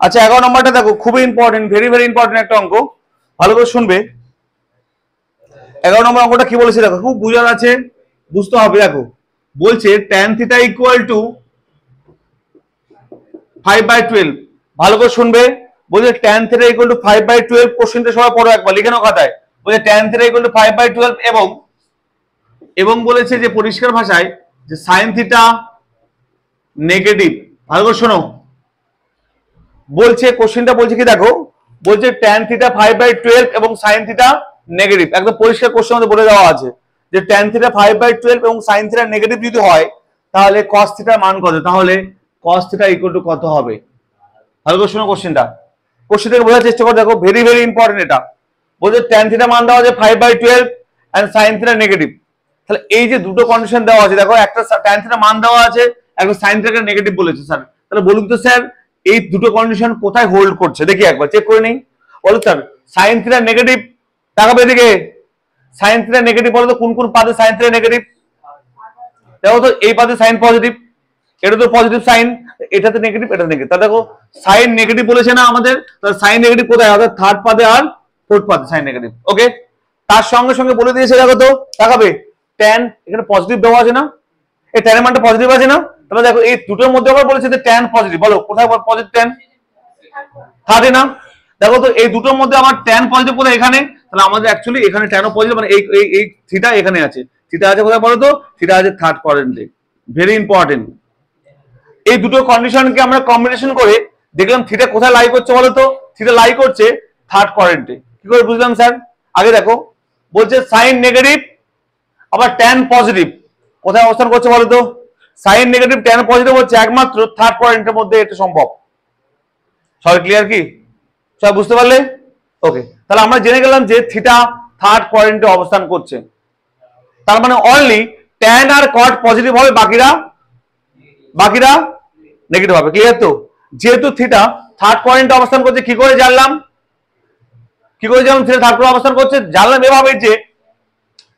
আচ্ছা 11 নম্বরটা দেখো, খুবই ইম্পর্টেন্ট, ভেরি ভেরি ইম্পর্টেন্ট একটা অঙ্ক, ভালো করে শুনবে। 11 নম্বর অঙ্কটা কি বলেছে দেখো, খুব বুঝার আছে, বুঝতে হবে। দেখো বলছে tan থিটা ইকুয়াল টু 5/12, ভালো করে শুনবে। বলছে tan থিটা ইকুয়াল টু 5/12, কোশ্চেনটা সবাই পড়ো একবার, লিখে নাও খাতায়। বলছে tan থিটা ইকুয়াল টু 5/12 এবং বলেছে যে পরিষ্কার ভাষায় যে sin থিটা নেগেটিভ। ভালো করে শোনো, বলছে কোশ্চেনটা বলছে কি দেখো, বলছে tan থিটা 5/12 এবং sin থিটা নেগেটিভ, একদম পরিষ্কার কোশ্চেন মধ্যে বলে দেওয়া আছে যে tan থিটা 5/12 এবং sin থিটা নেগেটিভ যদি হয় তাহলে cos থিটার মান কত, তাহলে cos থিটা ইকুয়াল টু কত হবে। ভালো করে শোনো কোশ্চেনটা, কোশ্চেনটাকে বোঝার চেষ্টা করো, দেখো ভেরি ভেরি ইম্পর্টেন্ট এটা। বলছে tan থিটা মান দেওয়া আছে 5/12 এন্ড sin থিটা নেগেটিভ। তাহলে এই যে দুটো কন্ডিশন দেওয়া আছে, দেখো একটা tan থিটা মান দেওয়া আছে, একটা sin থিটা নেগেটিভ বলেছে স্যার। তাহলে বলুন তো স্যার এই দুটো কন্ডিশন কোথায় হোল্ড করছে, দেখি একবার চেক করে নেই। বলো স্যার sin থিটা নেগেটিভ, তাকাবে এদিকে, sin থিটা নেগেটিভ বলো তো কোন কোন পাদে sin থিটা নেগেটিভ। দেখো তো এই পাদে সাইন পজিটিভ, এটা তো পজিটিভ সাইন, এটাতে নেগেটিভ, এটা নেগেটিভ। তা দেখো সাইন নেগেটিভ বলেছে না আমাদের, তাহলে সাইন নেগেটিভ কোথায়, অর্থাৎ থার্ড পাদে আর ফোর্থ পাদে সাইন নেগেটিভ। ওকে, তার সঙ্গে সঙ্গে বলে দিয়েছে দেখো তো, তাকাবে tan এখানে পজিটিভ দেওয়া আছে না, এই tan এর মানটা পজিটিভ আছে না। তাহলে দেখো এই দুটোর মধ্যে আবার বলেছে যে tan পজিটিভ, বলো কোথায় পজিটিভ tan, থার্ডে না। দেখো তো এই দুটোর মধ্যে আমার tan পজিটিভ কোথায়, এখানে। তাহলে আমাদের অ্যাকচুয়ালি এখানে tan পজিটিভ, মানে এই এই থিটা এখানে আছে, থিটা আছে কোথায় বলো তো, থিটা আছে থার্ড কোয়াড্রেন্টে। ভেরি ইম্পর্টেন্ট, এই দুটো কন্ডিশনকে আমরা কম্বিনেশন করে দেখলাম থিটা কোথায় লাই করছে বলো তো, থিটা লাই করছে থার্ড কোয়াড্রেন্টে। কি করে বুঝলাম স্যার, আগে দেখো বলছে সাইন নেগেটিভ আবার tan পজিটিভ কোথায় অবস্থান করছে বলো তো, সাইন নেগেটিভ tan পজিটিভ হচ্ছে একমাত্র থার্ড কোয়াড্রেন্টের মধ্যে, এটা সম্ভব। সবাই ক্লিয়ার কি, সবাই বুঝতে পারলে? ওকে, তাহলে আমরা জেনে গেলাম যে থিটা থার্ড কোয়াড্রেন্টে অবস্থান করছে, তার মানে অনলি tan আর cot পজিটিভ হবে, বাকিরা নেগেটিভ হবে। ক্লিয়ার তো? যেহেতু থিটা থার্ড কোয়াড্রেন্টে অবস্থান করছে, কি করে জানলাম থিটা থার্ড কোয়াড্রেন্টে অবস্থান করছে, জানলাম এভাবে যে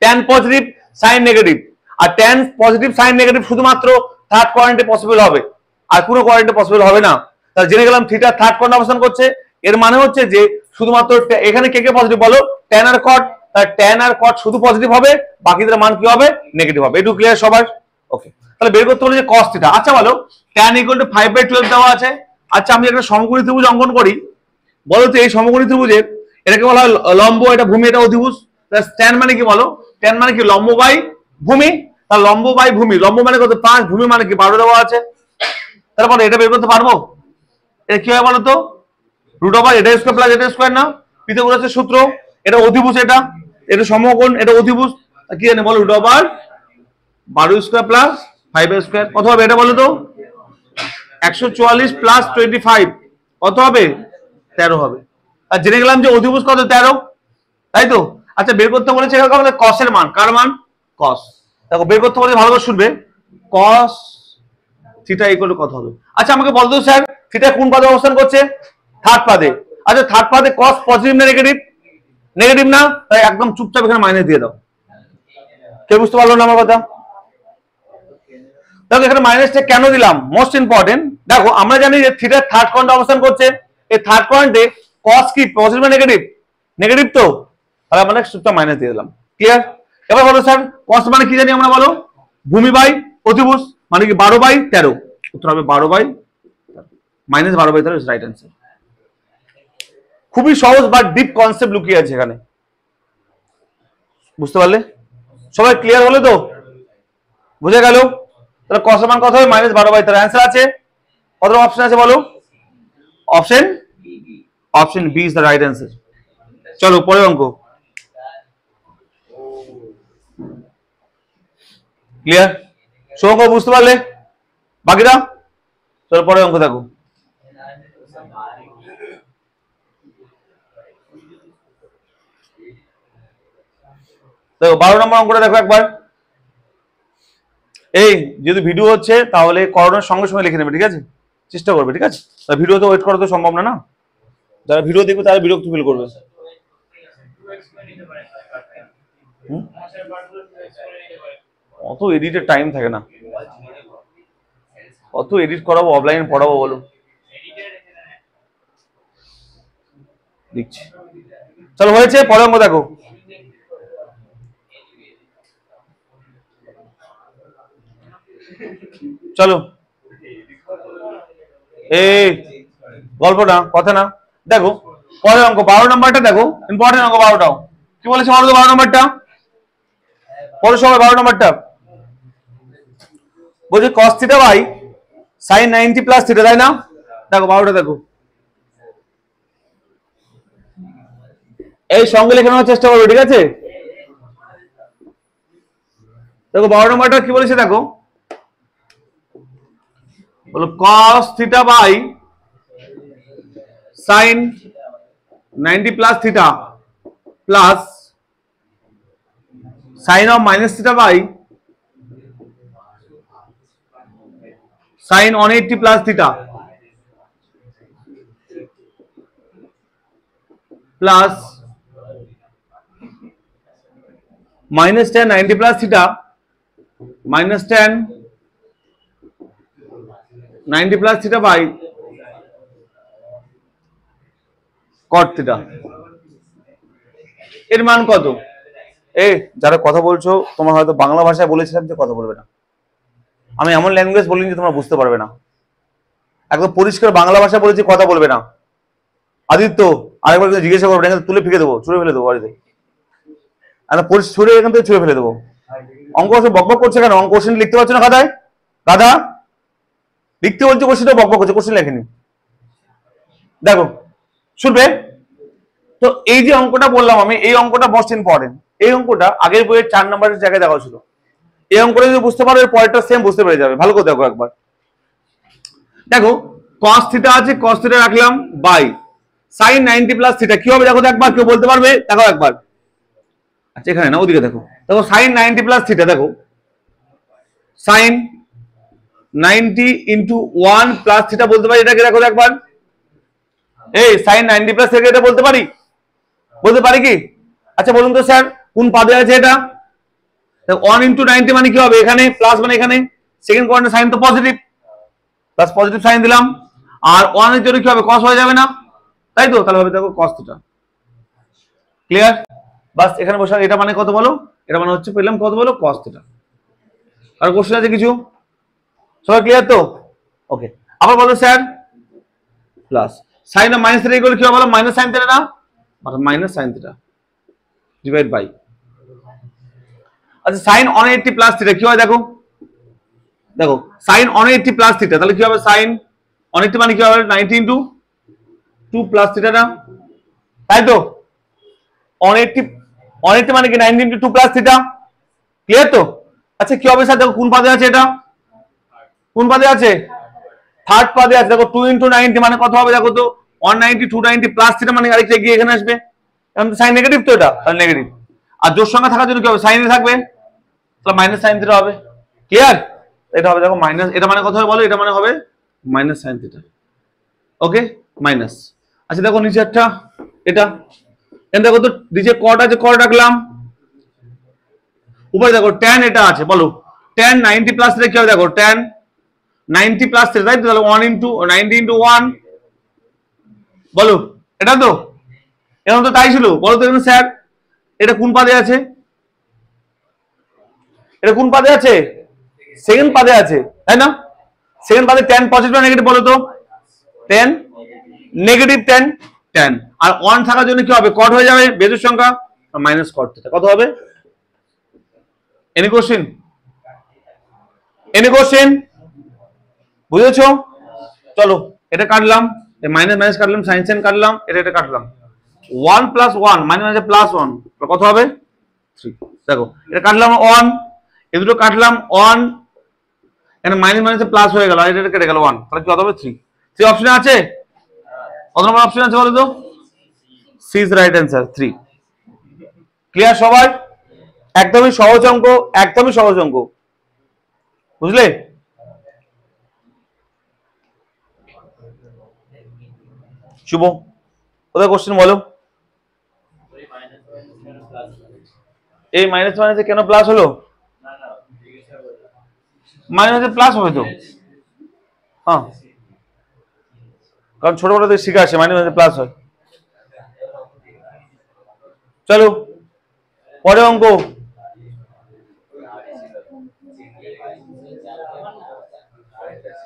tan পজিটিভ সাইন নেগেটিভ, আর tan পজিটিভ সাইন নেগেটিভ শুধুমাত্র থার্ড কোয়াড্রেন্টে পসিবল হবে, আর কোনো কোয়াড্রেন্টে পসিবল হবে না। তাহলে জেনে গেলাম থিটা থার্ড কোয়াড্রেন্টে অবস্থান করছে, এর মানে হচ্ছে যে শুধুমাত্র এখানে কে কে পজিটিভ বলো, tan আর cot, tan আর cot শুধু পজিটিভ হবে, বাকিদের মান কি হবে, নেগেটিভ হবে। একটু ক্লিয়ার সবার? ওকে, তাহলে বের করতে হলো যে cos থিটা। আচ্ছা বলো tan ইকুয়াল টু 5/12 দেওয়া আছে। আচ্ছা আমি একটা সমকোণী ত্রিভুজ অঙ্কন করি, বলো তো এই সমকোণী ত্রিভুজের এটাকে বলা হয় লম্ব, এটা ভূমি, এটা অধিভুজ। tan মানে কি বলো, tan মানে কি লম্ব বাই ভূমি, তাহলে লম্ব বাই ভূমি, লম্ব মানে কত 5, ভূমি মানে কি 12 দেওয়া আছে। তারপরে এটা বের করতে পারবো, এটা কি হয় বলো তো, রুট ওভার এটা স্কয়ার প্লাস এটা স্কয়ার না, পিথাগোরাসের সূত্র। এটা অধিভুজ, এটা সমকোণ, এটা অধিভুজ, কি জানে বলো, root over 12 square plus 5 square, কত হবে এটা বলো তো, 144 প্লাস 25 কত হবে, 13 হবে। আর জেনে গেলাম যে অধিভুজ কত, 13, তাই তো। আচ্ছা বের করতে বলেছে আমাদের cos এর মান, কার মান, cos। দেখো বের করতে বলেছে, ভালো করে শুনবে, cos থিটা ইকুয়াল টু কত হবে। আচ্ছা আমাকে বলতো স্যার থিটা কোন পাদে অবস্থান করছে, থার্ড পাদে। আচ্ছা থার্ড পাদে cos পজিটিভ না নেগেটিভ, নেগেটিভ না, তাই একদম চুপচাপ এখানে মাইনাস দিয়ে দাও। কে বুঝতে পারলো না আমার কথা? দেখো এখানে মাইনাসটা কেন দিলাম, মোস্ট ইম্পর্টেন্ট। দেখো আমরা জানি যে থিটা থার্ড কোয়াড্রেন্টে অবস্থান করছে, এই থার্ড কোয়াড্রেন্টে cos কি পজিটিভ না নেগেটিভ, নেগেটিভ তো, তাহলে আমরা চুপচাপ মাইনাস দিয়ে দিলাম। ক্লিয়ার? এবার বলো স্যার cos মানে কি জানি আমরা, বলো ভূমি বাই অধিভুজ, মানে কি 12/13, উত্তর হবে 12/, মাইনাস 12/13 রাইট অ্যান্সার। খুবই সহজ বাট ডিপ কনসেপ্ট লুকিয়ে আছে এখানে, বুঝতে পারলে? সবাই ক্লিয়ার হলো তো, বুঝে গেল? তাহলে cos এর মান কত হবে, -12/13। অ্যান্সার আছে কত অপশন আছে বলো, option B is the right answer. চলো পরের অঙ্ক। ক্লিয়ার? সব অঙ্ক বুঝতে পারলে বাকিরা? চলো পরের অঙ্ক দেখো। দেখো 12 নম্বর অঙ্কটা দেখো একবার। এই যদি ভিডিও হচ্ছে তাহলে করোনার সঙ্গে সঙ্গে লিখে নেবে, ঠিক আছে? চেষ্টা করবে, ঠিক আছে? ভিডিওতে ওয়েট করা তো সম্ভব না, না? যারা ভিডিও দেখবে তারা বিরক্ত ফিল করবে। অত এডিটের টাইম থাকে না, অত এডিট করাবো, অফলাইন পড়াবো বলো? লিখছি। চলো হয়েছে, পরের অঙ্ক দেখো। চলো এই গল্প না, কথা না, দেখো পরের অঙ্ক 12 নম্বরটা দেখো, ইম্পর্টেন্ট অঙ্ক 12টাও। কি বলেছে বলো তো 12 নম্বরটা? পরে সবাই 12 নম্বরটা বলছে cos theta by sin 90 plus theta, তাই না? দেখো 12টা দেখো, এই সঙ্গে লেখা নেওয়ার চেষ্টা করবে, ঠিক আছে? দেখো 12 নম্বরটা কি বলেছে দেখো, বলো cos theta by sin 90 plus theta plus sin of minus theta by sin 180 plus theta plus minus tan 90 plus theta minus tan 90 plus theta by cot theta। এর মান কত? এই যারা কথা বলছো তোমার হয়তো বাংলা ভাষায় বলেছিলাম যে কথা বলবে না, আমি এমন ল্যাঙ্গুয়েজ বলিনি যে তোমরা বুঝতে পারবে না, একদম পরিষ্কার বাংলা ভাষা বলেছি, কথা বলবে না। আদিত্য আরেকবার জিজ্ঞাসা করবে, তুলে ফেলে দেবো, ছুড়ে ফেলে দেবো বাড়িতে, ছুড়ে এখান থেকে ছুড়ে ফেলে দেবো। অঙ্ক বকবক করছে কেন? অঙ্ক কোশ্চেন লিখতে পারছো না খাতায়? দাদা লিখতে বলছে, কোশ্চেনটা বকবক করছে, কোশ্চেন লেখেনি। দেখো শুনবে তো, এই যে অঙ্কটা বললাম আমি, এই অঙ্কটা মোস্ট ইম্পর্টেন্ট। এই অঙ্কটা আগের বইয়ের 4 নম্বরের জায়গায় দেখা ছিল। এই অঙ্কটা যদি বুঝতে পারো, এর পরেরটা সেম বুঝতে পেরে যাবে। ভালো করে দেখো একবার, দেখো cos থিটা আছে, cos থিটা রাখলাম বাই sin 90 প্লাস থিটা কি হবে দেখো একবার, কেউ বলতে পারবে? দেখো একবার, আচ্ছা এখানে না ওদিকে দেখো, দেখো sin 90 প্লাস থিটা, দেখো sin 90 ইন্টু 1 প্লাস থিটা বলতে পারি এটাকে, দেখো একবার, এই sin 90 প্লাস থিটা এটা বলতে পারি? বলতে পারি কি? আচ্ছা বলুন তো স্যার কোন পাদে আছে এটা? 1 ইন্টু 90 মানে কি হবে? এখানে প্লাস মানে এখানে সেকেন্ড কোয়ার্টার সাইন তো পজিটিভ, প্লাস পজিটিভ সাইন দিলাম, আর 1 এর জন্য কি হবে? cos হয়ে যাবে না, তাই তো? তাহলে হবে দেখো cos থিটা। ক্লিয়ার? বাস এখানে বসে, এটা মানে কত বলো? এটা মানে হচ্ছে পেলাম কত বলো? cos theta. আর কোশ্চেন আছে কিছু? সবাই ক্লিয়ার তো? ওকে, আবার বলো sir plus sine of minus theta equal কি হবে বলো? মাইনাস সাইন থিটা না, minus sine theta divide by, আচ্ছা সাইন 180 প্লাস থিটা কি হয় দেখো, দেখো সাইন 180 প্লাস থিটা তাহলে কি হবে? সাইন 180 মানে কি হবে? 90 ইনটু 2 প্লাস থিটা না, তাই তো? 180 মানে কি 90 ইনটু 2 প্লাস থিটা। ক্লিয়ার তো? আচ্ছা কি হবে স্যার? দেখো কোন পাদে আছে এটা? কোন পাদে আছে? থার্ড পাদে আছে। দেখো 2 ইনটু 90 মানে কত হবে? দেখো তো 190 290 প্লাস থিটা মানে আরেকটা গিয়ে এখানে আসবে, এখন সাইন নেগেটিভ তো, এটা তাহলে নেগেটিভ। আর জোর সংখ্যা থাকার জন্য কি হবে? সাইনে থাকবে, তাহলে মাইনাস সাইন থিটা হবে। ক্লিয়ার? এটা হবে দেখো মাইনাস, এটা মানে কত হবে বলো? এটা মানে হবে মাইনাস সাইন থিটা। ওকে মাইনাস। আচ্ছা দেখো নিচে একটা, এটা দেখো তো নিচে কট আছে, কট রাখলাম, উপরে দেখো tan এটা আছে, বলো tan 90 প্লাস থিটা কি হবে? দেখো tan 90 প্লাস থিটা, তাই তো? তাহলে 1 ইনটু 90 ইনটু 1, বলো এটা তো, এখন তো তাই ছিল। বলো তো এখানে স্যার এটা কোন পাদে আছে? এটা কোন পাদে আছে? সেকেন্ড পাদে আছে, তাই না? সেকেন্ড পাদে tan পজিটিভ না নেগেটিভ বলো তো? tan নেগেটিভ, tan আর 1 থাকার জন্য কি হবে? কট হয়ে যাবে, বেজোড় সংখ্যা, মাইনাস কট থিটা। কত হবে? Any question? Any question? বুঝেছো? চলো এটা কাটলাম, মাইনাস মাইনাস কাটলাম, সাইন সাইন কাটলাম, এটা কাটলাম, 1 প্লাস 1 মাইনাস প্লাস 1 কত হবে? 3। দেখো এটা কাটলাম 1, এই দুটো কাটলাম 1, এখানে মাইনাস মাইনাসে প্লাস হয়ে গেল, আর এটা কেটে গেল 1, তাহলে কত হবে? 3। 3 অপশন আছে? কত নম্বর অপশন আছে বলো তো? C is right answer, 3। Clear সবাই? একদমই সহজ অঙ্ক, একদমই সহজ অঙ্ক, বুঝলে? শুভ কোথায় কোশ্চেন বলো? এই মাইনাস মাইনাসে কেন প্লাস হলো? মাইনাসে প্লাস হবে তো, হ্যাঁ, কারণ ছোটবেলাতে শিখে আসে মাইনাস মাইনাসে প্লাস হয়। চলো পরে অঙ্ক।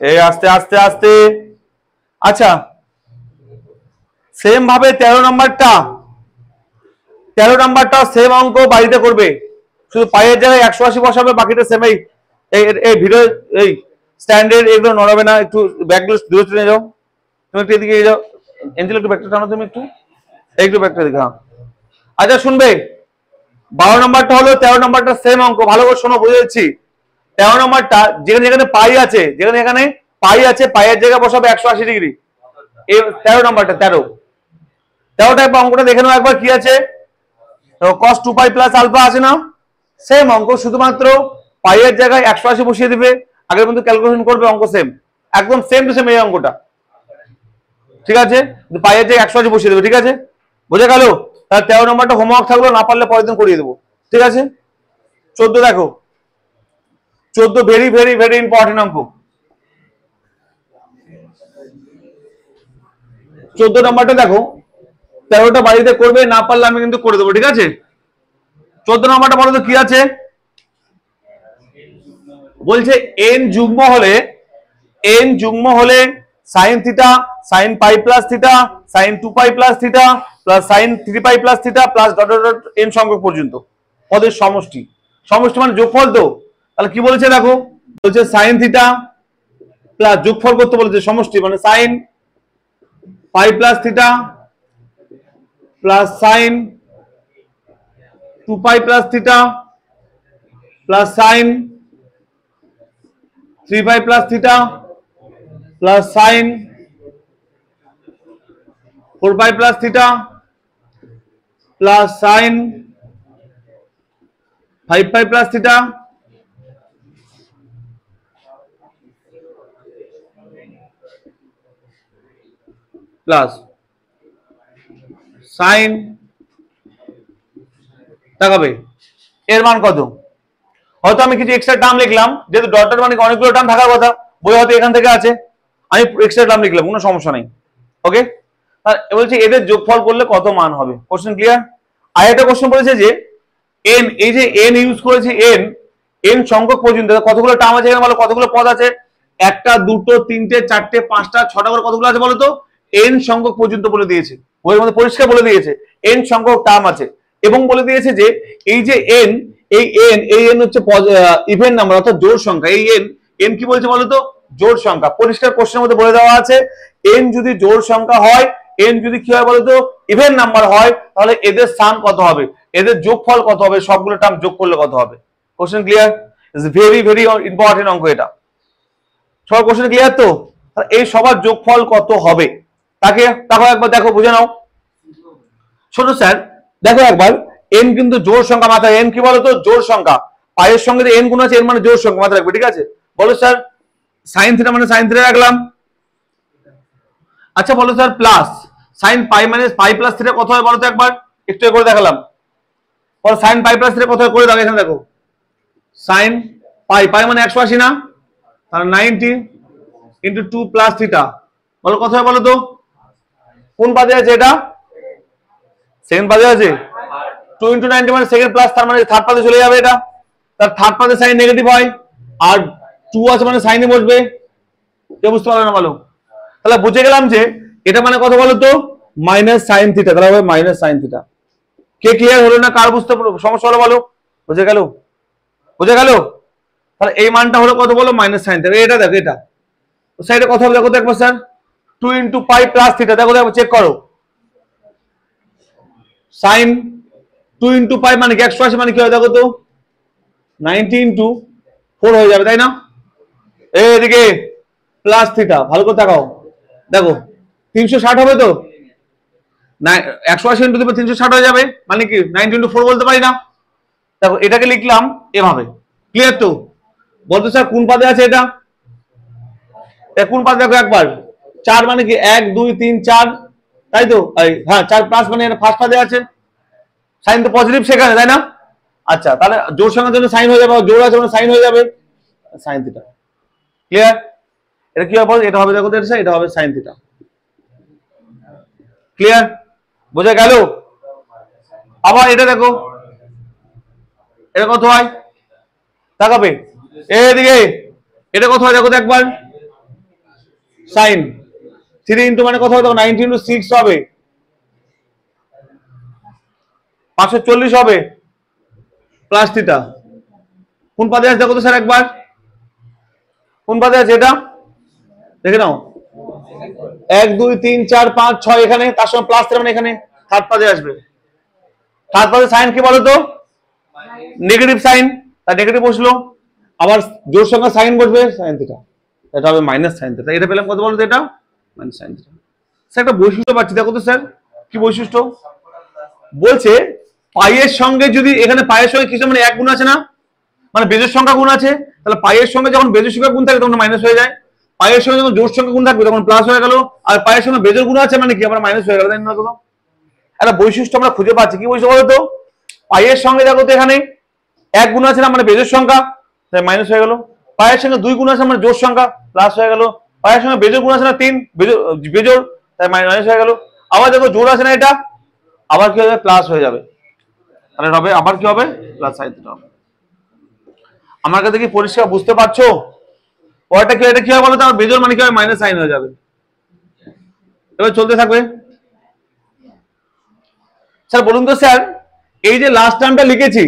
এই আস্তে আস্তে আস্তে। আচ্ছা সেম ভাবে 13 নাম্বারটা সেম অঙ্ক বাড়িতে করবে, শুধু পায়ের জায়গায় 180 বসাবে, বাকিটা সেম। এই ভিডিও এই স্ট্যান্ডার্ড এগুলো নড়াবে না, একটু ব্যাগগুলো দূরে চলে যাও, তুমি একটু এদিকে যাও, এঞ্জেল একটু ব্যাগটা টানো, তুমি একটু ব্যাগটা দিকে। হ্যাঁ আচ্ছা শুনবে, 12 নাম্বারটা হলো 13 নাম্বারটা সেম অঙ্ক, ভালো করে শোনো, বুঝে যাচ্ছি। 13 নাম্বারটা যেখানে যেখানে পাই আছে, যেখানে এখানে পাই আছে, পায়ের জায়গায় বসাবে 180 ডিগ্রি। এই 13 নাম্বারটা 13টা একবার অঙ্কটা দেখে নাও একবার, কি আছে? cos 2π প্লাস আলফা আছে না, সেম অঙ্ক, শুধুমাত্র পাইয়ের জায়গায় 180 বসিয়ে দিবে, আগের মধ্যে ক্যালকুলেশন করবে, অঙ্ক সেম, একদম সেম টু সেম এই অঙ্কটা, ঠিক আছে? পাইয়ের জায়গায় 180 বসিয়ে দেবে, ঠিক আছে? বুঝে গেল? তাহলে 13 নম্বরটা হোমওয়ার্ক থাকলো, না পারলে পরের দিন করিয়ে দেবো, ঠিক আছে? 14 দেখো, 14 ভেরি ভেরি ভেরি ইম্পর্টেন্ট অঙ্ক। 14 নম্বরটা দেখো, 13টা বাড়িতে করবে, না পারলে আমি কিন্তু করে দেবো, ঠিক আছে? 14 নম্বরটা বলো তো কি আছে? বলছে n যুগ্ম হলে sin theta, sin pi plus theta, sin 2π plus theta plus sin 3π plus theta plus dot dot dot n সংখ্যক পর্যন্ত পদের সমষ্টি। সমষ্টি মানে যোগফল তো, তাহলে কি বলেছে দেখো, বলছে sin থিটা প্লাস যোগফল করতে বলেছে, সমষ্টি মানে sin pi plus theta plus sin 2π plus theta plus sin 3π plus theta plus sin 4π plus theta plus sin 5π plus theta plus sin, দেখাবে এর মান কত? হয়তো আমি কিছু এক্সট্রা টার্ম লিখলাম, যেহেতু ডটের মানে অনেকগুলো টার্ম থাকার কথা, বই হয়তো এখান থেকে আছে, আমি এক্সট্রা টার্ম লিখলাম, কোনো সমস্যা নেই। ওকে, বলছি এদের যোগফল করলে কত মান হবে? Question clear? আর একটা কোশ্চেন বলেছে যে n, এই যে n ইউজ করেছে, n সংখ্যক পর্যন্ত কতগুলো টার্ম আছে এখানে বলো, কতগুলো পদ আছে? একটা, দুটো, তিনটে, চারটে, পাঁচটা, ছটা করে কতগুলো আছে বলো তো? n সংখ্যক পর্যন্ত বলে দিয়েছে, বইয়ের মধ্যে পরিষ্কার বলে দিয়েছে n সংখ্যক টার্ম আছে, এবং বলে দিয়েছে যে এই যে n, এই n হচ্ছে ইভেন নাম্বার, অর্থাৎ জোড় সংখ্যা। এই n কি বলছে বলো তো? জোড় সংখ্যা। পরিষ্কার কোশ্চেনের মধ্যে বলে দেওয়া আছে n যদি জোড় সংখ্যা হয়, n যদি কি হয় বলতো? ইভেন নাম্বার হয়, তাহলে এদের স্থান কত হবে, এদের যোগফল কত হবে, সবগুলো টার্ম যোগ করলে কত হবে? Question clear? Is very very important অঙ্ক এটা। সবার কোশ্চেন ক্লিয়ার তো? এই সবার যোগফল কত হবে তাকে দেখো একবার, দেখো বুঝে নাও। শোনো স্যার, দেখো একবার, n কিন্তু জোড় সংখ্যা, মাথায় n কি বলতো? জোড় সংখ্যা। পায়ের সঙ্গে n গুণ আছে, n মানে জোড় সংখ্যা, মাথায় রাখবে, ঠিক আছে? বলো স্যার, sin থিটা মানে sin থিটা রাখলাম। আচ্ছা বলো স্যার, প্লাস sin পাই মানে পাই প্লাস থিটা কত হয় বলো তো একবার, একটু করে দেখালাম। বলো sin পাই প্লাস থিটা কত হয় করে দাও, এখানে দেখো, sin পাই মানে 180 না, তাহলে 90 ইন্টু 2 প্লাস থিটা, বলো কত হয় বলো তো? কোন পাদে আছে এটা? সেকেন্ড পাদে আছে। 2 ইন্টু 90 মানে সেকেন্ড প্লাস, তার মানে থার্ড পাদে চলে যাবে এটা, তার থার্ড পাদে সাইন নেগেটিভ হয়, আর 2 আছে মানে সাইনে বসবে, কেউ বুঝতে পারবে না বলো? তাহলে বুঝে গেলাম যে এটা মানে কত বলো তো? মাইনাস সাইন থিটা, তাহলে হবে মাইনাস সাইন থিটা। কে ক্লিয়ার হলো না? কার বুঝতে সমস্যা হলো বলো? বুঝে গেল? বুঝে গেল? তাহলে এই মানটা হলো কত বলো? Minus sine theta. এটা দেখো, এটা সাইডে কত হবে দেখো তো একবার স্যার, 2 ইন্টু পাই প্লাস থিটা, দেখো দেখো চেক করো, সাইন 2 ইন্টু পাই মানে কি 180, মানে কি হয় দেখো তো? 90 ইন্টু 4 হয়ে যাবে, তাই না? এদিকে প্লাস থিটা, ভালো করে তাকাও, দেখো 360 হবে তো, 180 ইন্টু 360 হয়ে যাবে, মানে কি 90 ইন্টু 4 বলতে পারি না? দেখো এটাকে লিখলাম এভাবে, ক্লিয়ার তো? বলতো স্যার কোন পাদে আছে এটা? কোন পাদে দেখো একবার, 4 মানে কি 1 2 3 4, তাই তো? হ্যাঁ 4 প্লাস মানে এটা ফার্স্ট পাদে আছে, সাইন তো পজিটিভ সেখানে, তাই না? আচ্ছা তাহলে জোড় সংখ্যার জন্য সাইন হয়ে যাবে, জোড় আছে মানে সাইন হয়ে যাবে, সাইন থিটা। ক্লিয়ার? এটা কি হবে? এটা হবে দেখো, এটা হবে সাইন থিটা। ক্লিয়ার? বোঝা গেল? আবার এটা দেখো, এটা কত হয় তাকাবে এদিকে, এটা কত হয় দেখো তো একবার, সাইন 3 ইন্টু মানে কত হবে দেখো, 90 ইন্টু 6 হবে 540 হবে প্লাস থিটা। কোন পাদে আছে দেখো তো স্যার একবার, কোন পাদে আছে এটা দেখে নাও, 1 2 3 4 5 6 এখানে, তার সঙ্গে প্লাস থিটা মানে এখানে থার্ড পাদে আসবে। থার্ড পাদে সাইন কি বলো তো, নেগেটিভ সাইন, তার নেগেটিভ বসলো, আবার জোর সংখ্যা সাইন বসবে সাইন থিটা, এটা হবে মাইনাস সাইন থিটা। এটা পেলাম কত বলো তো, এটা মাইনাস সাইন থিটা। স্যার একটা বৈশিষ্ট্য পাচ্ছি দেখো তো স্যার, কি বৈশিষ্ট্য বলছে, পাইয়ের সঙ্গে যদি এখানে পাইয়ের সঙ্গে কিছু মানে 1 গুণ আছে না, মানে বেজোড় সংখ্যা গুণ আছে, তাহলে পাইয়ের সঙ্গে যখন বেজোড় সংখ্যা গুণ থাকে তখন মাইনাস হয়ে যায়, পাইয়ের সঙ্গে যখন জোড় সংখ্যা গুণ থাকবে তখন প্লাস হয়ে গেল, আর পাইয়ের সঙ্গে বেজোড় গুণ আছে মানে কি আমরা মাইনাস হয়ে গেল, তাই না? একটা বৈশিষ্ট্য আমরা খুঁজে পাচ্ছি, কি বৈশিষ্ট্য বলতো, পাইয়ের সঙ্গে দেখো তো এখানে 1 গুণ আছে না মানে বেজোড় সংখ্যা, তাই মাইনাস হয়ে গেল, পাইয়ের সঙ্গে 2 গুণ আছে মানে জোড় সংখ্যা প্লাস হয়ে গেল, পাইয়ের সঙ্গে বেজোড় গুণ আছে না 3 বেজোড় তাই মাইনাস হয়ে গেল, আবার দেখো জোড় আছে না এটা, আবার কি হবে প্লাস হয়ে যাবে, তাহলে হবে আবার কি হবে প্লাস সাইন থিটা হবে। আমার কাছে কি পরিষ্কার বুঝতে পারছো? পরেরটা কি, এটা কি হবে বলো তো, বেজোড় মানে কি হবে মাইনাস সাইন হয়ে যাবে। এবার চলতে থাকবে। স্যার বলুন তো স্যার, এই যে লাস্ট টার্মটা লিখেছি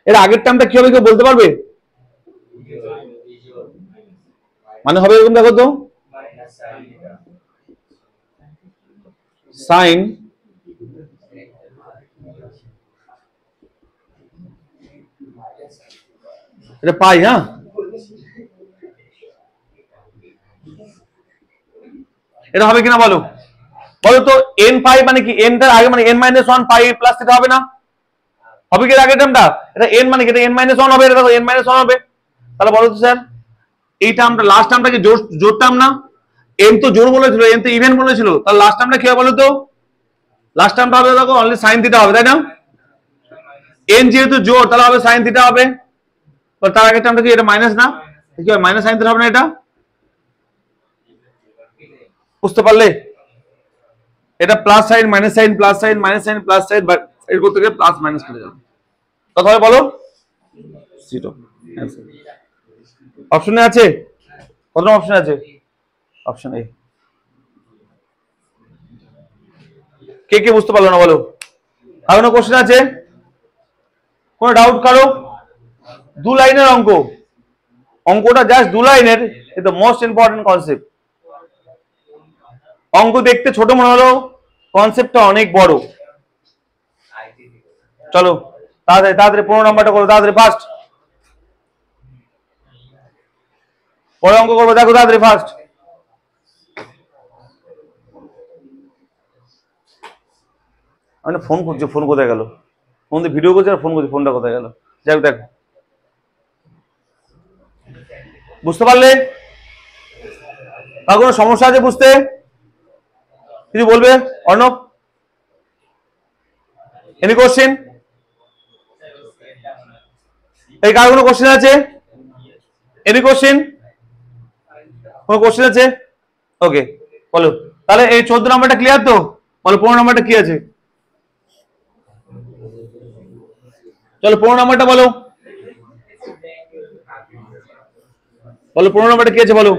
এর আগের টার্মটা কি হবে কেউ বলতে পারবে? মানে হবে এরকম দেখো তো, সাইন এটা পাই, হ্যাঁ এটা হবে কিনা বলো, বলো তো n পাই মানে কি, n টার আগে মানে n-1 পাই প্লাস থিটা হবে না, হবে কি আগের টার্মটা, এটা n মানে কি, এটা n-1 হবে, এটা দেখো n-1 হবে, তাহলে বলো তো স্যার এই টার্মটা লাস্ট টার্মটা কি জোড় টার্ম না, n তো জোড় বলেছিল, n তো ইভেন বলেছিল, তাহলে লাস্ট টার্মটা কি হবে বলো তো, লাস্ট টার্মটা হবে দেখো অনলি সাইন থিটা হবে, তাই না? n যেহেতু জোড় তাহলে হবে সাইন থিটা হবে, তার আগের টার্মটা কি এটা মাইনাস না, কি হবে মাইনাস সাইন থিটা হবে না, এটা বুঝতে পারলে? এটা plus sign minus sine plus sign minus sine plus sign এর করতে গিয়ে প্লাস মাইনাস করে যাবে, কথা হয় বলো, জিরো অপশনে আছে, কত অপশন আছে, অপশন এ। কে কে বুঝতে পারলো না বলো, আর কোনো কোশ্চেন আছে, কোনো ডাউট কারো? 2 লাইনের অঙ্ক, অঙ্কটা জাস্ট 2 লাইনের, এটা মোস্ট ইম্পর্টেন্ট কনসেপ্ট। অঙ্ক দেখতে ছোট মনে হলো, কনসেপ্টটা অনেক বড়। চলো তাড়াতাড়ি তাড়াতাড়ি 15 নাম্বারটা করো, তাড়াতাড়ি ফার্স্ট, পরে অঙ্ক করবো, দেখো তাড়াতাড়ি ফার্স্ট। আমি ফোন করছি, ফোন কোথায় গেল, ফোন দিয়ে ভিডিও করছে আর ফোন করছি, ফোনটা কোথায় গেল, যাই দেখো বুঝতে পারলে? আর কোনো সমস্যা আছে বুঝতে, কিছু বলবে অর্ণব? এনি কোশ্চেন, এই কার কোনো কোশ্চেন আছে, এনি কোশ্চেন, কোনো কোশ্চেন আছে? ওকে বলো, তাহলে এই 14 নাম্বারটা ক্লিয়ার তো, বলো 15 নাম্বারটা কি আছে, চলো 15 নাম্বারটা বলো, বলো 15 নাম্বারটা কি আছে বলো।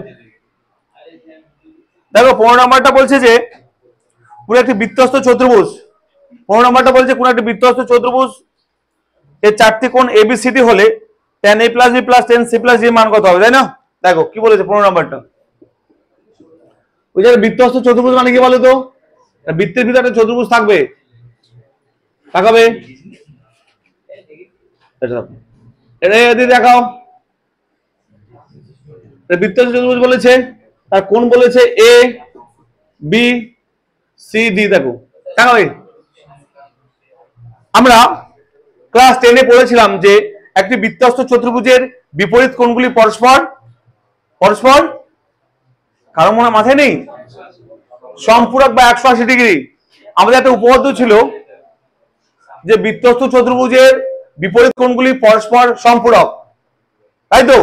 দেখো 15 নাম্বারটা বলছে যে পুরো একটি বৃত্তস্থ চতুর্ভুজ, 15 নাম্বারটা বলছে কোন একটি বৃত্তস্থ চতুর্ভুজ এর 4টি কোণ ABCD হলে tan A + B + tan C + D মান কত হবে, তাই না? দেখো কি বলেছে 15 নাম্বারটা, ওই যে বৃত্তস্থ চতুর্ভুজ মানে কি বলো তো, বৃত্তের ভিতরে একটা চতুর্ভুজ থাকবে, তাকাবে এটা যদি দেখাও, বৃত্তস্থ চতুর্ভুজ বলেছে, তার কোণ বলেছে A B C D, দেখো দেখাবে। আমরা ক্লাস 10 এ পড়েছিলাম যে একটি বৃত্তস্থ চতুর্ভুজের বিপরীত কোণগুলি পরস্পর পরস্পর কারো মনে মাথায় নেই, সম্পূরক বা 180 ডিগ্রি। আমাদের একটা উপপাদ্য ছিল যে বৃত্তস্থ চতুর্ভুজের বিপরীত কোণগুলি পরস্পর সম্পূরক, তাই তো?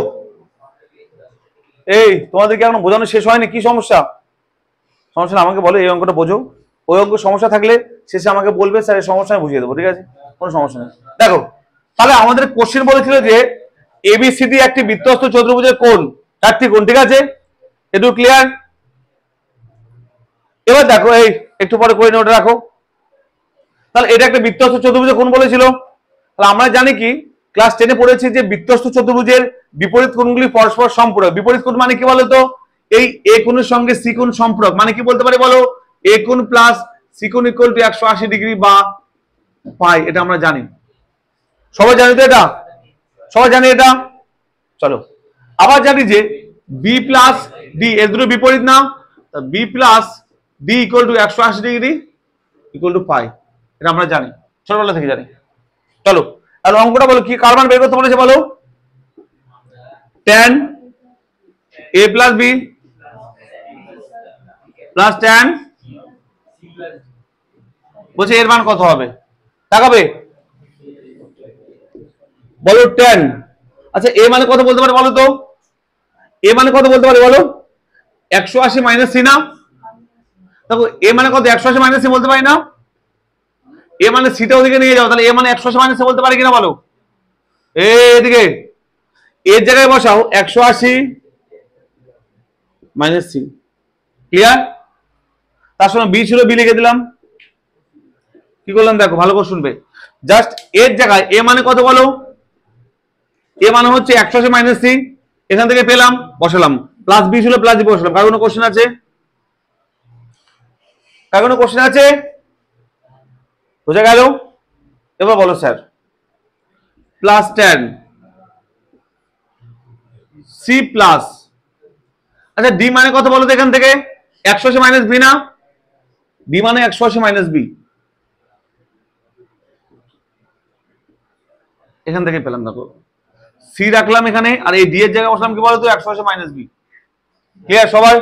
এই তোমাদেরকে এখন বোঝানো শেষ হয়নি, কি সমস্যা? সমস্যা আমাকে বলো, এই অঙ্কটা বোঝো, ওই অঙ্ক সমস্যা থাকলে শেষে আমাকে বলবে, স্যার এই সমস্যা আমি বুঝিয়ে দেবো, ঠিক আছে? কোনো সমস্যা নেই। দেখো তাহলে আমাদের কোশ্চেন বলেছিল যে এবিসিডি একটি বৃত্তস্থ চতুর্ভুজের কোণ, চারটি কোণ, ঠিক আছে? একটু ক্লিয়ার? এবার দেখো এই একটু পরে করে নোট রাখো। তাহলে এটা একটা বৃত্তস্থ চতুর্ভুজের কোণ বলেছিল। তাহলে আমরা জানি কি ক্লাস 10-এ পড়েছি যে বৃত্তস্থ চতুর্ভুজের বিপরীত কোণগুলি পরস্পর সম্পূরক। বিপরীত কোণ মানে কি বলতো? এই এ কোণের সঙ্গে সি কোণ সম্পূরক। মানে কি বলতে পারি বলো? এ কোণ প্লাস সি কোণ ইকুয়াল টু 180 ডিগ্রি বা পাই। এটা আমরা জানি, সবাই জানি তো এটা? সবাই জানি এটা? চলো আবার জানি যে বি প্লাস ডি এর দুটো বিপরীত না, B plus D equal to 180 degree equal to pi. এটা আমরা জানি, ছোটবেলা থেকে জানি। চলো আর অঙ্কটা বলো, কি কার মান বের করতে বলেছে বলো? tan a plus B plus tan, বলছে এর মান কত হবে? তাকাবে বলো tan। আচ্ছা এ মানে কত বলতে পারে বলো তো? এ মানে কত বলতে পারে বলো? 180 মাইনাস সি না? দেখো এ মানে কত? 180 মাইনাস সি বলতে পারি না? এ মানে সিটা ওদিকে নিয়ে যাও, তাহলে এ মানে 180 মাইনাস সি বলতে পারি কিনা বলো? এদিকে এর জায়গায় বসাও 180 মাইনাস সি। ক্লিয়ার? তার সঙ্গে বি ছিল, বি লিখে দিলাম। কি করলাম দেখো, ভালো করে শুনবে। জাস্ট এর জায়গায় এ মানে কত বলো? এ মানে হচ্ছে 180 মাইনাস সি, এখান থেকে পেলাম, বসালাম। প্লাস বি ছিল, প্লাস বি বসালাম। কার কোনো কোশ্চেন আছে? কার কোনো কোশ্চেন আছে? বুঝে গেল? এবার বলো sir. Plus tan C plus, আচ্ছা ডি মানে কত বলো তো? এখান থেকে 180 মাইনাস বি না? ডি মানে 180 মাইনাস বি, এখান থেকে পেলাম। দেখো সি রাখলাম এখানে, আর এই ডি এর জায়গায় বসলাম কি বলতো? 180 মাইনাস বি। ক্লিয়ার সবার?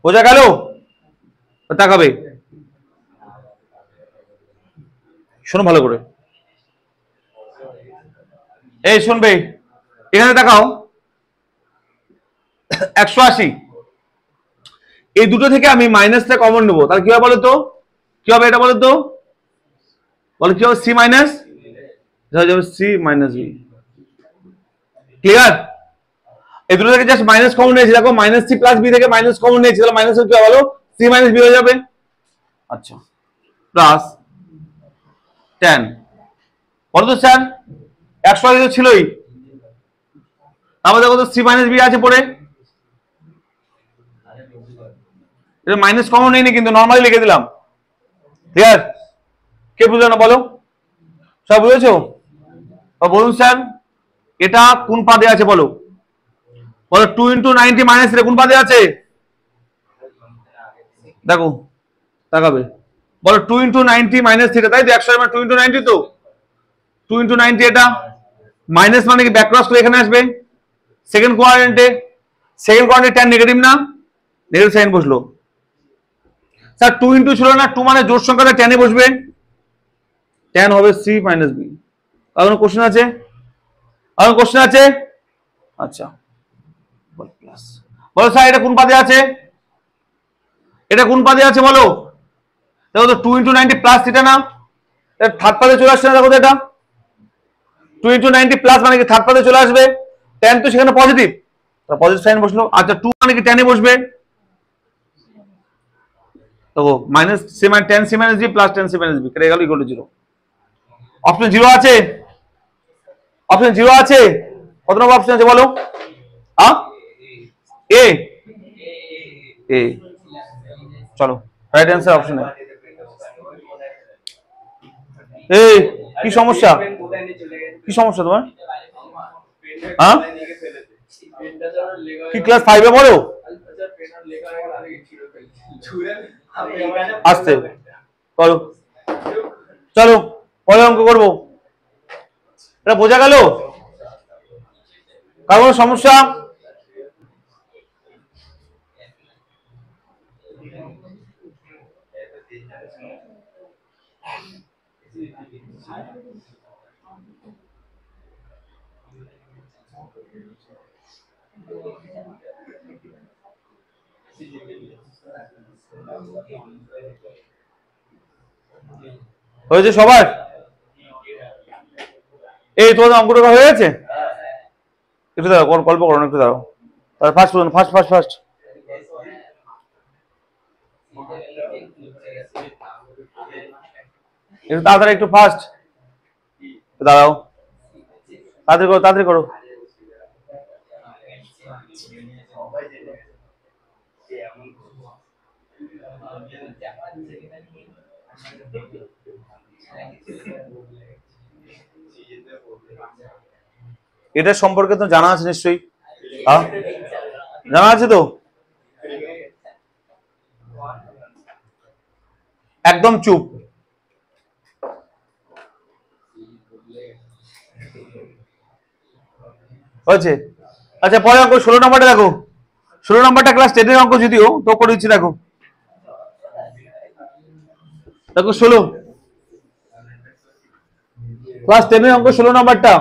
বোঝা গেল? তাকাবে, শোনো ভালো করে, এই শুনবে, এখানে দেখাও 180, এই দুটো থেকে আমি মাইনাসটা কমন নেবো, তাহলে কি হবে বলো তো? কি হবে এটা বলো তো? বলো কি হবে? C minus C minus B. Clear? এই দুটো থেকে জাস্ট মাইনাস কমন নিয়েছি। দেখো মাইনাস সি প্লাস বি থেকে মাইনাস কমন নিয়েছি, তাহলে মাইনাস কি বলো? সি মাইনাস বি হয়ে যাবে। আচ্ছা প্লাস tan, বলো তো স্যার 180 তো ছিলই, তারপর দেখো তো সি মাইনাস বি আছে পড়ে, এটা মাইনাস কমন নেই কিন্তু নর্মালি লিখে দিলাম। ক্লিয়ার? কে বুঝলো না বলো? সব বুঝেছো? বলুন স্যার এটা কোন পাদে আছে বলো? বলো 2 × 90 মাইনাস কোন পাদে আছে? দেখো তাকাবে, বলো 2 × 90 মাইনাস থিটা, তাই তো? 100 মানে 2 × 90, তো 2 × 90 এটা মাইনাস মানে কি ব্যাক ক্রস করে এখানে আসবে সেকেন্ড কোয়াড্রেন্টে। সেকেন্ড কোয়াড্রেন্টে tan নেগেটিভ না? নেগেটিভ সাইন বসলো। স্যার 2 × ছিল না, 2 মানে জোড় সংখ্যাটা tan এ বসবে, tan হবে সি মাইনাস বি। আর কোনো কোশ্চেন আছে? আর কোনো কোশ্চেন আছে? আচ্ছা প্লাস, বলো স্যার এটা কোন পাদে আছে? এটা কোন পাদে আছে বলো? দেখো তো 2 × 90 প্লাস থিটা না? থার্ড পাদে চলে আসছে না? দেখো তো এটা 2 × 90 প্লাস মানে কি থার্ড পাদে চলে আসবে, tan তো সেখানে পজিটিভ, পজিটিভ সাইন বসলো। আচ্ছা 2 মানে কি tan এ বসবে, দেখো মাইনাস সি মানে tan C minus B plus tan C minus B, কেটে গেল ইকুয়াল টু 0। অপশন 0 আছে? অপশন 0 আছে? কত নম্বর অপশন আছে বলো? এ এ, চলো রাইট অ্যান্সার অপশন এ। এই কি সমস্যা? কি সমস্যা তোমার? হ্যাঁ কি ক্লাস 5 এ পড়ো? আসতে করো, চলো পরে অঙ্ক করবো। এটা বোঝা গেল? কার কোনো সমস্যা? হয়েছে সবার? এই তোমাদের অঙ্কটা হয়ে গেছে? একটু দাঁড়াও, গল্প করো না, একটু দাঁড়াও। ফার্স্ট ফার্স্ট ফার্স্ট ফার্স্ট একটু তাড়াতাড়ি, একটু ফাস্ট দাঁড়াও, তাড়াতাড়ি করো, তাড়াতাড়ি করো। এটা সম্পর্কে তো জানা আছে নিশ্চয়ই, হ্যাঁ জানা আছে তো? একদম চুপ। হয়েছে? আচ্ছা পরে অঙ্ক 16 নম্বরটা দেখো। 16 নম্বরটা ক্লাস 10 অঙ্ক, যদিও তো করে দিচ্ছি। দেখো দেখো 16 ক্লাস 10 অঙ্ক 16 নম্বরটা।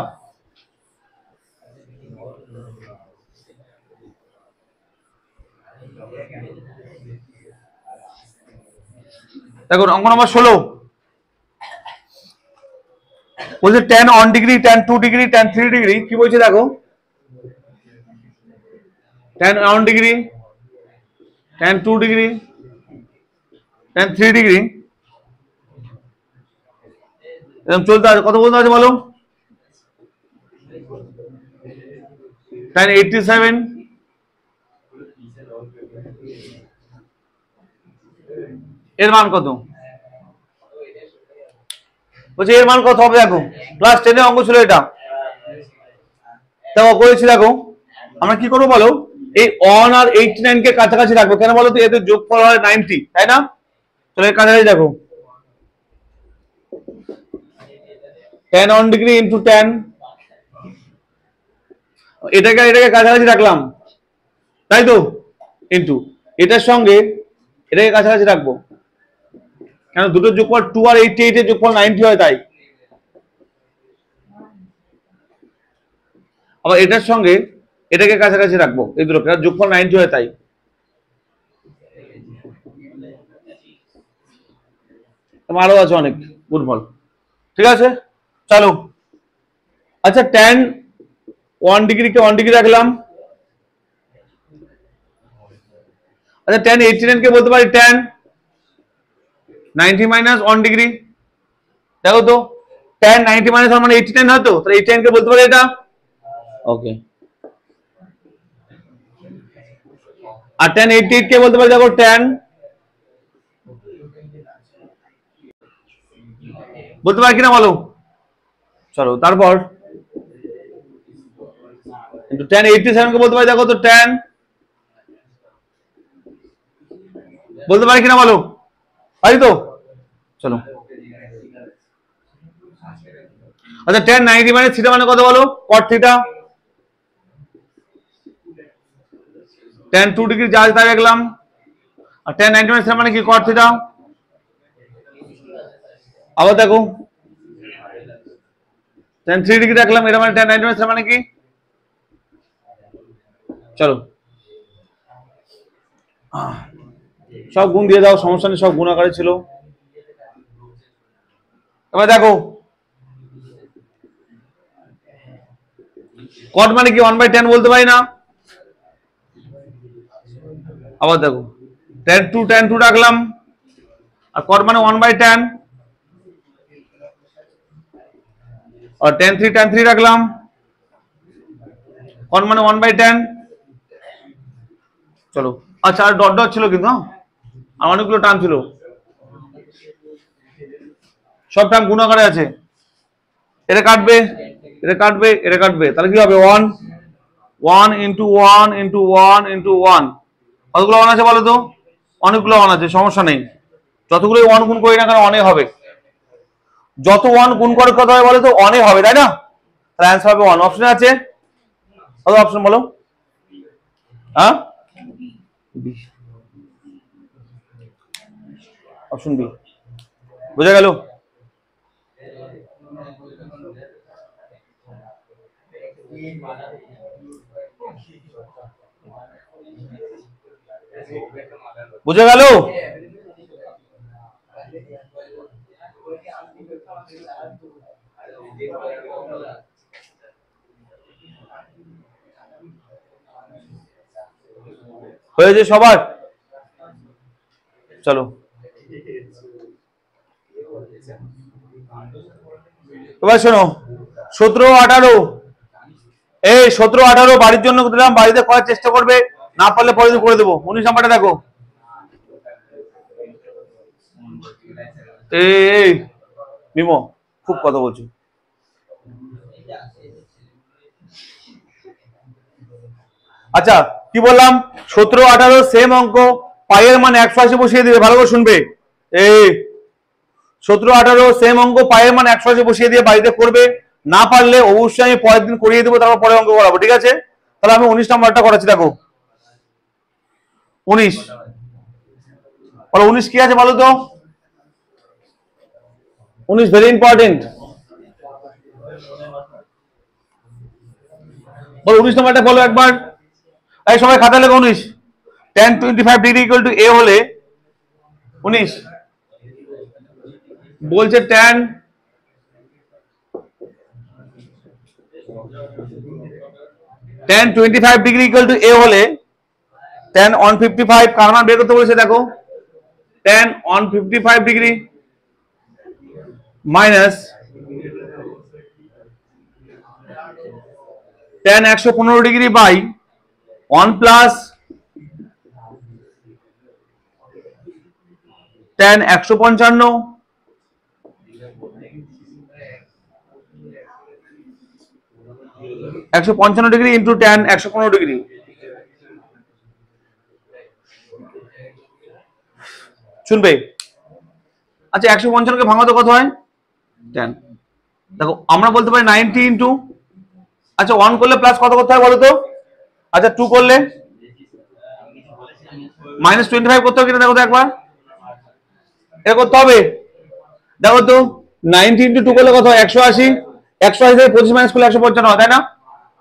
দেখো অঙ্ক নম্বর 16 বলছে tan 1 degree, tan 2 degree, tan 3 degree. কি বলছে দেখো, tan 1 degree, tan 2 degree, tan 3 degree এরকম চলতে আছে। কত পর্যন্ত আছে বলো? tan 87, এর মান কত? বলছে এর মান কত হবে? দেখো ক্লাস 10 অঙ্ক ছিল এটা, দেখো করেছি। দেখো আমরা কি করবো বলো, এই 1 আর 89 কে কাছাকাছি রাখবো। কেন বলো তো? এদের যোগফল হয় 90, তাই না? তাহলে এর কাছাকাছি দেখো, tan 1 ডিগ্রি ইন্টু tan, এটাকে কাছাকাছি রাখলাম, তাই তো? ইন্টু এটার সঙ্গে এটাকে কাছাকাছি রাখবো, কেন দুটোর যোগফল 2 আর 88 এর যোগফল 90 হয়, তাই। আবার এটার সঙ্গে এটাকে কাছাকাছি রাখবো, এই দুটো যোগফল 90 হয়, তাই। আরো আছে অনেক গুণফল, ঠিক আছে চলো। আচ্ছা tan 1 ডিগ্রি কে 1 ডিগ্রি রাখলাম। আচ্ছা tan 89 কে বলতে পারি tan 90 মাইনাস 1 ডিগ্রি। দেখো তো tan 90 মাইনাস 1 মানে 89 হয় তো, তাহলে 89 কে বলতে পারি এটা। ওকে। আর tan 88 কে বলতে পারি, দেখো tan বলতে পারি কিনা বলো? চলো তারপর tan 87 কে বলতে পারি, দেখো তো tan বলতে পারি কিনা বলো? পারি তো? চলো। আচ্ছা tan 90 মাইনাস থিটা মানে কত বলো? cot theta. tan 2 ডিগ্রি যা তাই রাখলাম। আর tan 90 মাইনাস থিটা মানে কি? cot theta. আবার দেখো tan 3 ডিগ্রি রাখলাম, এটা মানে tan 90 মাইনাস থিটা মানে কি? চলো সব গুণ দিয়ে দাও, সমস্যা নেই, সব গুণ আকারে ছিল। এবার দেখো cot মানে কি? 1/tan বলতে পারি না? আবার দেখো tan 2 রাখলাম, আর cot মানে 1/tan, আর tan 3 রাখলাম, cot মানে 1/tan। চলো আচ্ছা, আর ডট ডট ছিল কিন্তু, আর অনেকগুলো টার্ম ছিল, সব টার্ম গুণ আকারে আছে। এটা কাটবে, এটা কাটবে, এটা কাটবে, তাহলে কি হবে? 1 ইন্টু 1 ইন্টু 1 ইন্টু 1। কতগুলো 1 আছে বলো তো? অনেকগুলো 1 আছে, সমস্যা নেই, যতগুলো 1 গুণ করি না কেন অনেক হবে। যত 1 গুণ করে কত হয় বলো তো? অনেক হবে, তাই না? তাহলে অ্যান্সার হবে 1। অপশন আছে কত? অপশন বলো। হ্যাঁ অপশন বি। বুঝা গেল? বুঝা গেল? হয়েছে সবার? চলো এবার শোনো, 17-18, এই 17-18 বাড়ির জন্য দিলাম, বাড়িতে করার চেষ্টা করবে, না পারলে পরে দিন করে দেবো। 19 নাম্বারটা দেখো। এই মিমো খুব কথা বলছো। আচ্ছা কি বললাম, 17-18 সেম অঙ্ক, পাইয়ের মান 180 বসিয়ে দিবে, ভালো করে শুনবে। এই 17-18 সেম অঙ্ক, পাইয়ের মান 180 বসিয়ে দিয়ে বাড়িতে করবে, না পারলে অবশ্যই আমি পরের দিন করিয়ে দেবো, তারপর পরে অঙ্ক করাবো, ঠিক আছে? তাহলে আমি 19 নাম্বারটা করাচ্ছি, দেখো 19। বলো 19 কি আছে বলো তো? 19 ভেরি ইম্পর্টেন্ট। বলো 19 নাম্বারটা বলো একবার। এই সবাই খাতা লেখো 19। tan 25 degree equal to a হলে 19 বলছে tan 25 degree equal to a হলে tan 155 কার মান বের করতে বলেছে, দেখো tan 155 degree minus tan 115 degree by 1 plus tan 155 degree into tan 115 degree. শুনবে? আচ্ছা 155 কে ভাঙাতে কত হয়? 10। দেখো আমরা বলতে পারি 90 ইন্টু, আচ্ছা 1 করলে প্লাস কত করতে হয় বলো তো? আচ্ছা 2 করলে -25 করতে হবে কিনা দেখো তো একবার, এটা করতে হবে। দেখো তো 90 ইন্টু 2 করলে কত হয়? 180। 180 থেকে 25 মাইনাস করলে 155 হয়, তাই না?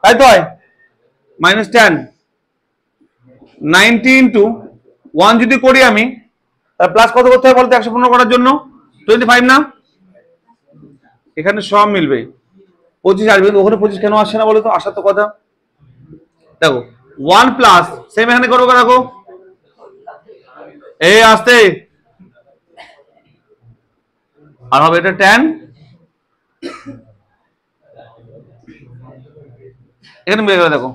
তাই তো হয়, -10। 90 ইন্টু 1 যদি করি আমি, তাহলে প্লাস কত করতে হবে বলতো 115 করার জন্য? 25 না? এখানে সব মিলবে, 25 আসবে, কিন্তু ওখানে 25 কেন আসছে না বলো তো? আসার তো কথা। দেখো 1 প্লাস সেম এখানে করবো, দেখো এই আসতে, আর হবে এটা tan, এখানে মিলে গেল, দেখো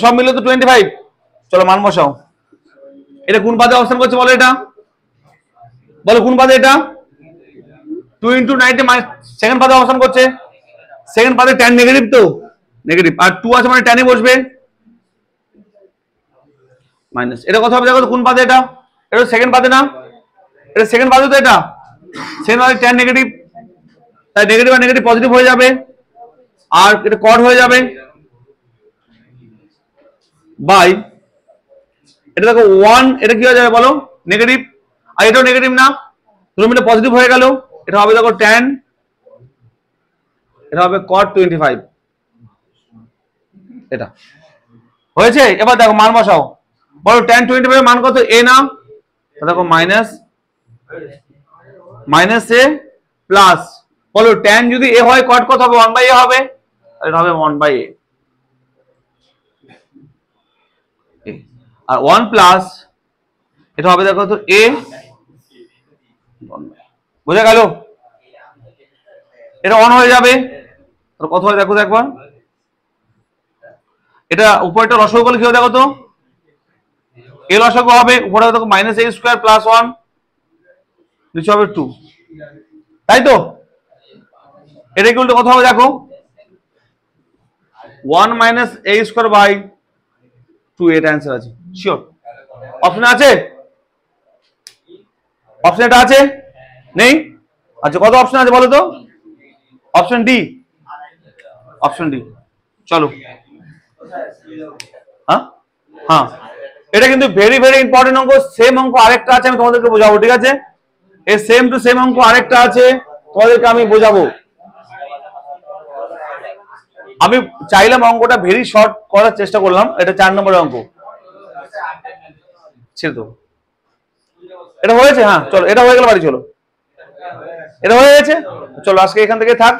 সব মিলে তো 25। চলো মান বসাও। এটা কোন পাদে অবস্থান করছে বলো? এটা বলো কোন পাদে? এটা 2 ইন্টু 90 সেকেন্ড পাদে অবস্থান করছে। সেকেন্ড পাদে tan নেগেটিভ, তো নেগেটিভ, আর 2 আছে মানে tan এ বসবে মাইনাস। এটা কথা হবে, দেখো কোন পাদে? এটা এটা সেকেন্ড পাদে না? এটা সেকেন্ড পাদে তো, এটা সেকেন্ড পাদে tan নেগেটিভ, তাই নেগেটিভ আর নেগেটিভ পজিটিভ হয়ে যাবে, আর এটা কট হয়ে যাবে বাই, এটা দেখো 1, এটা কি হয়ে যাবে বলো? নেগেটিভ, আর এটাও নেগেটিভ না, দুটো মিলে পজিটিভ হয়ে গেল। এটা হবে দেখো tan, এটা হবে cot 25। এটা হয়েছে। এবার দেখো মান বসাও, বলো tan 25 মান কত? a না? দেখো মাইনাস a প্লাস, বলো tan যদি a হয় cot কত হবে? 1/a হবে, এটা হবে 1/a, আর 1 প্লাস এটা হবে দেখো তো a, বুঝে গেল? এটা 1 হয়ে যাবে, কত হয় দেখো তো একবার। এটা উপরেটা লসাগু করলে কি হবে দেখো তো? a লসাগু হবে, উপরে দেখো -a² প্লাস 1, নিচে হবে 2, তাই তো? এটা ইকুয়াল টু কত হবে দেখো? 1 -a² বাই 2, এটা অ্যান্সার আছে শিওর। অপশন আছে? অপশন এটা আছে? নেই? আচ্ছা কত অপশন আছে বলো তো? Option D, option D. চলো হ্যাঁ হ্যাঁ, এটা কিন্তু ভেরি ভেরি ইম্পর্টেন্ট অঙ্ক। সেম অঙ্ক আরেকটা আছে, আমি তোমাদেরকে বোঝাবো, ঠিক আছে? এই সেম টু সেম অঙ্ক আরেকটা আছে, তোমাদেরকে আমি বোঝাবো। আমি চাইলাম অঙ্কটা ভেরি শর্ট করার চেষ্টা করলাম, এটা 4 নম্বরের অঙ্ক ছিল তো। এটা হয়েছে? হ্যাঁ চলো, এটা হয়ে গেল, বাড়ি চলো। এটা হয়ে গেছে, চলো আজকে এখান থেকে থাক।